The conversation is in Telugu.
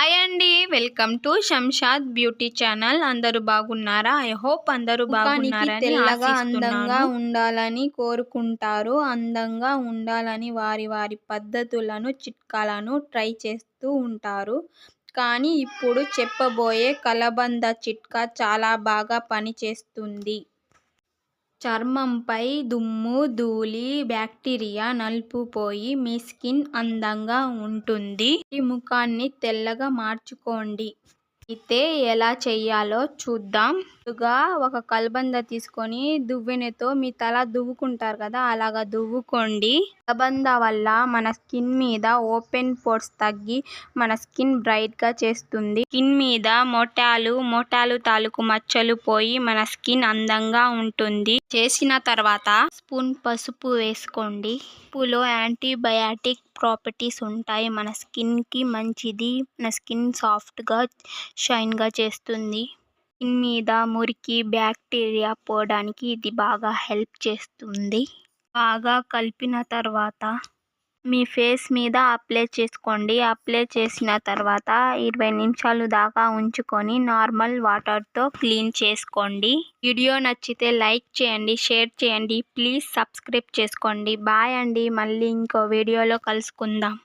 హాయ్ అండి, welcome to Shamshad beauty channel. అందరూ బాగున్నారా? ఐ హోప్ అందరూ బాగున్నారని తెల్లగా అందంగా ఆశిస్తున్నాను. ఉండాలని కోరుకుంటారు. అందంగా ఉండాలని వారి పద్ధతులను, చిట్కాలను ట్రై చేస్తూ ఉంటారు. కానీ ఇప్పుడు చెప్పబోయే కలబంద చిట్కా చాలా బాగా పనిచేస్తుంది. చర్మంపై దుమ్ము, ధూళి, బ్యాక్టీరియా నలుపుపోయి మీ స్కిన్ అందంగా ఉంటుంది. ఈ ముఖాన్ని తెల్లగా మార్చుకోండి. అయితే ఎలా చేయాలో చూద్దాం. ముందుగా ఒక కలబంద తీసుకొని దువ్వెనతో మీ తల దువ్వుకుంటారు కదా, అలాగా దువ్వుకోండి. కలబంద వల్ల మన స్కిన్ మీద ఓపెన్ పోర్స్ తగ్గి మన స్కిన్ బ్రైట్ గా చేస్తుంది. స్కిన్ మీద మొటాలు తాలూకు మచ్చలు పోయి మన స్కిన్ అందంగా ఉంటుంది. చేసిన తర్వాత స్పూన్ పసుపు వేసుకోండి. పసుపులో యాంటీబయాటిక్ ప్రాపర్టీస్ ఉంటాయి. మన స్కిన్ కి మంచిది. మన స్కిన్ సాఫ్ట్ గా షైన్ గా చేస్తుంది. స్కిన్ మీద మురికి, బ్యాక్టీరియా పోవడానికి ఇది బాగా హెల్ప్ చేస్తుంది. బాగా కలిపిన తర్వాత మీ ఫేస్ మీద అప్లై చేసుకోండి. అప్లై చేసిన తర్వాత 20 నిమిషాలు దాకా ఉంచుకొని నార్మల్ వాటర్తో క్లీన్ చేసుకోండి. వీడియో నచ్చితే లైక్ చేయండి, షేర్ చేయండి, ప్లీజ్ సబ్స్క్రైబ్ చేసుకోండి. బాయ్ అండి, మళ్ళీ ఇంకో వీడియోలో కలుసుకుందాం.